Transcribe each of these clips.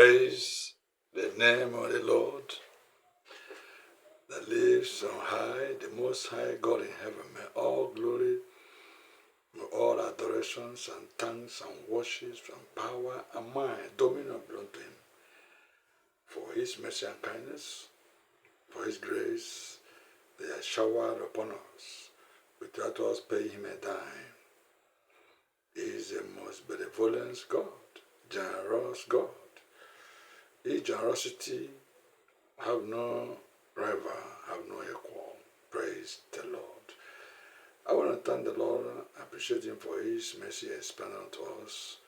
Praise the name of the Lord that lives on high, the Most High God in heaven. May all glory, may all adorations and thanks and worships and power and might, dominion belong to Him. For His mercy and kindness, for His grace, they are showered upon us without us paying Him a dime. He is the most benevolent God, generous God. His generosity have no rival, have no equal. Praise the Lord. I want to thank the Lord, appreciate Him for His mercy expanded unto us,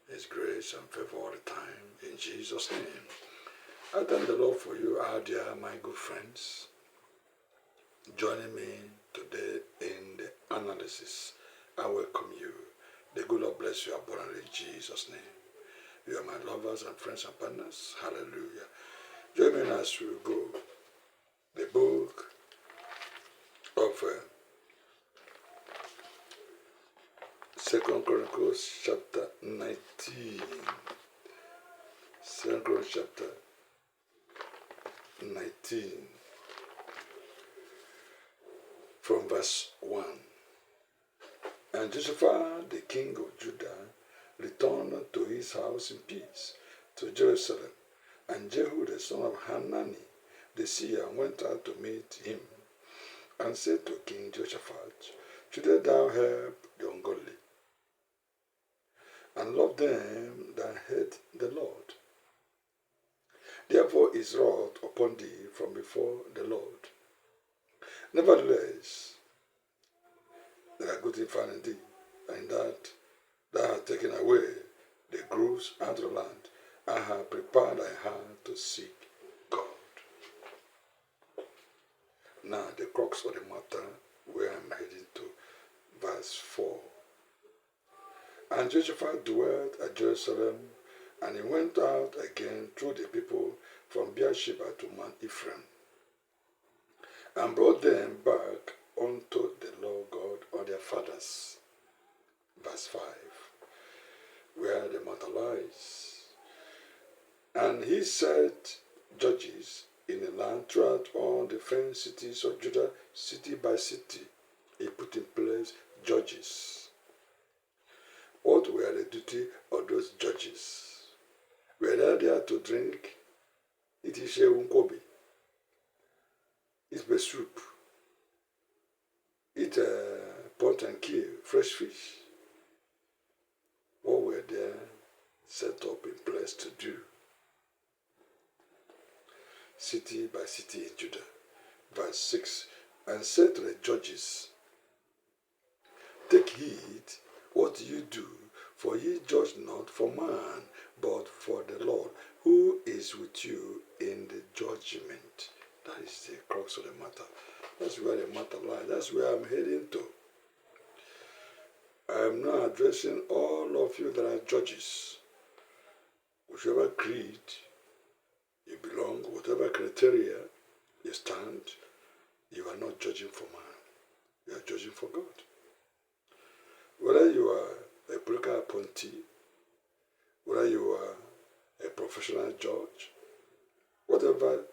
His grace and favor all the time. In Jesus' name. I thank the Lord for you, our dear, my good friends, joining me today in the analysis. I welcome you. The good Lord bless you abundantly in Jesus' name. You are my lovers and friends and partners. Hallelujah. Join me as we go. The book of 2 Chronicles chapter 19. 2 Chronicles chapter 19. From verse 1. And Jehoshaphat, the king of Judah, returned to his house in peace to Jerusalem. And Jehu, the son of Hanani, the seer, went out to meet him, and said to King Jehoshaphat, Shouldest thou help the ungodly, and love them that hate the Lord? Therefore is wrath upon thee from before the Lord. Nevertheless, there are good things found in thee, and that thou hast taken away the groves out of the land, and hast prepared thy heart to seek God. Now the crux of the matter, where I'm heading to, verse 4. And Jehoshaphat dwelt at Jerusalem, and he went out again through the people from Beersheba to Mount Ephraim, and brought them back unto the Lord God of their fathers. Verse 5, where the matter lies. And he set judges in the land throughout all the fenced cities of Judah, city by city. He put in place judges. What were the duty of those judges? Were they there to drink? It is a unkobi. It's the soup. Eat pot and kill, fresh fish. What were they set up in place to do? City by city in Judah. Verse 6. And said to the judges, Take heed what you do, for ye judge not for man, but for the Lord, who is with you in the judgment. That is the crux of the matter. That's where the matter lies. That's where I'm heading to. I am now addressing all of you that are judges. Whichever creed you belong, whatever criteria you stand, you are not judging for man. You are judging for God. Whether you are a political appointee, whether you are a professional judge, whatever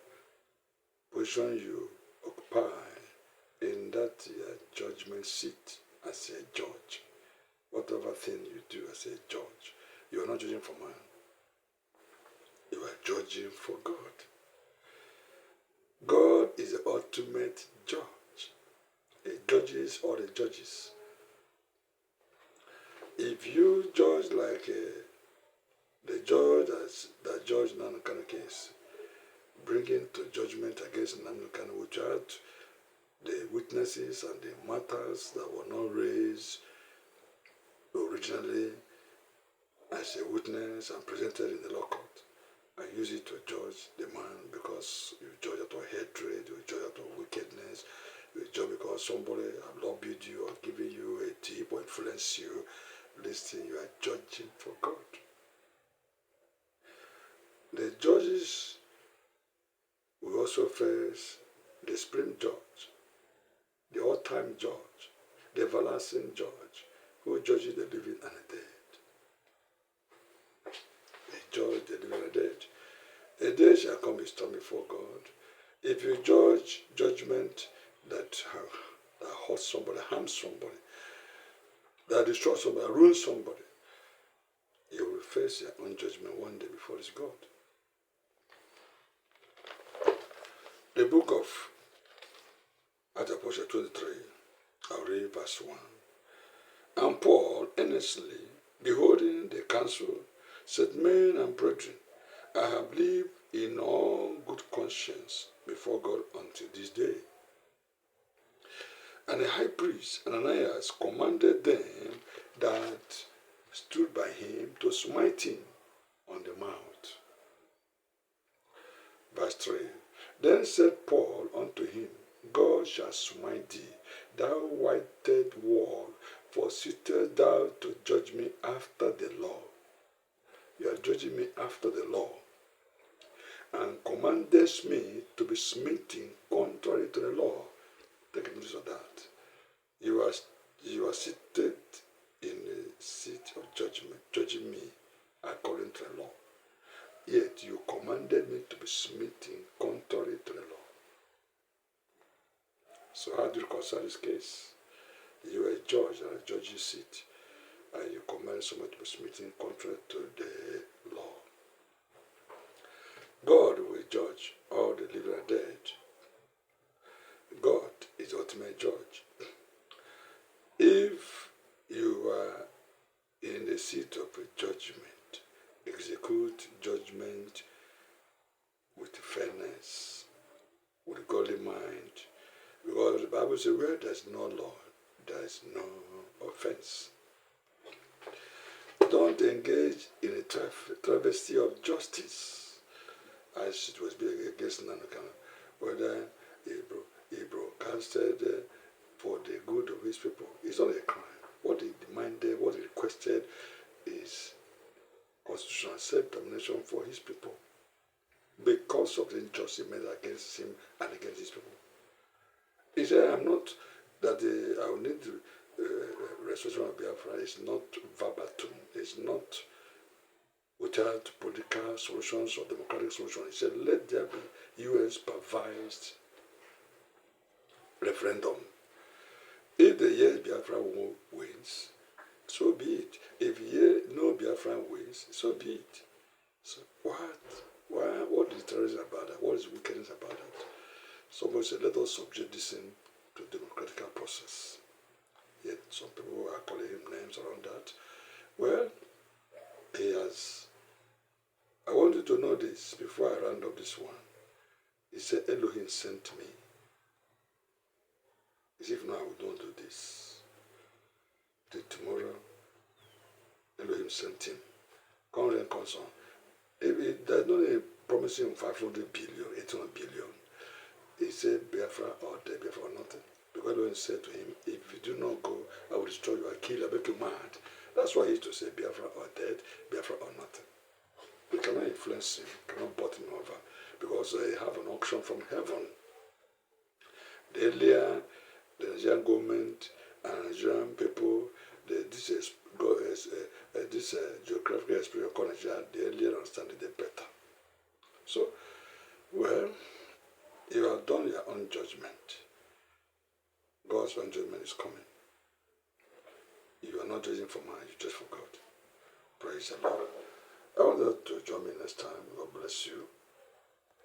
position you occupy in that judgment seat as a judge, whatever thing you do as a judge, you are not judging for man. You are judging for God. God is the ultimate judge. He judges all the judges. If you judge like the judge that judged nnakwe case, bringing to judgment against nnakwe without the witnesses and the matters that were not raised originally as a witness and presented in the law court, and use it to judge the man because you judge out of hatred, you judge out of wickedness, you judge because somebody have lobbied you or given you a tip or influenced you. Listen, you are judging for God. The judges will also face the supreme judge, the all-time judge, the everlasting judge, who judges the living and the dead. They judge the living and the dead. be stand before God. If you judge judgment that hurts somebody, harms somebody, that destroys somebody, ruins somebody, you will face your own judgment one day before this God. The book of Acts of Apostles 23, I'll read verse 1. And Paul, earnestly beholding the council, said, Men and brethren, I have lived in all good conscience before God until this day. And the high priest, Ananias, commanded them that stood by him to smite him on the mouth. Verse 3. Then said Paul unto him, God shall smite thee, thou whited wall, for sittest thou to judge me after the law. You are judging me after the law, and commandest me to be smitten contrary to the law. Take notice of that. You are seated in the seat of judgment, judging me according to the law. Yet you commanded me to be smitten contrary to the law. So how do you reconcile this case? You are a judge at a judge's seat, and you command someone to be smitten contrary to the law. God will judge all the living and dead. God is the ultimate judge. If you are in the seat of a judgment, execute judgment with fairness, with godly mind. Because the Bible says, where there is no law, there is no offense. Don't engage in a travesty of justice, as it was being against nnakwe, whether he broadcasted for the good of his people. It's not a crime. What he demanded, what he requested is constitutional self-determination for his people because of the injustice made against him and against his people. He said, I'm not, that I will need restoration of Biafra. It's not verbatim. It's not without political solutions or democratic solutions. He said, let there be UN-supervised referendum. If the yes Biafra wins, so be it. If no Biafra wins, so be it. So what is terrorism about that? What is wickedness about that? Somebody said, let us subject this in to democratic process. Yet some people are calling him names around that. Well, I want you to know this before I round up this one. He said, Elohim sent me. As if now we don't do this. Till tomorrow, Elohim sent him. Come and concern. If there's no promising 500 billion, 800 billion, he said, Biafra or dead, Biafra or nothing. Because Elohim said to him, if you do not go, I will destroy you, I kill you, I make you mad. That's why he used to say, Biafra or dead, Biafra or nothing. You cannot influence him, cannot bot him over, because they have an auction from heaven. Earlier, the Nigerian government and Nigerian people, this geographical experience called Nigeria, they earlier understand it better. So, well, you have done your own judgment. God's own judgment is coming. You are not judging for man, you judge for God. Praise the Lord. I want you to join me next time. God bless you.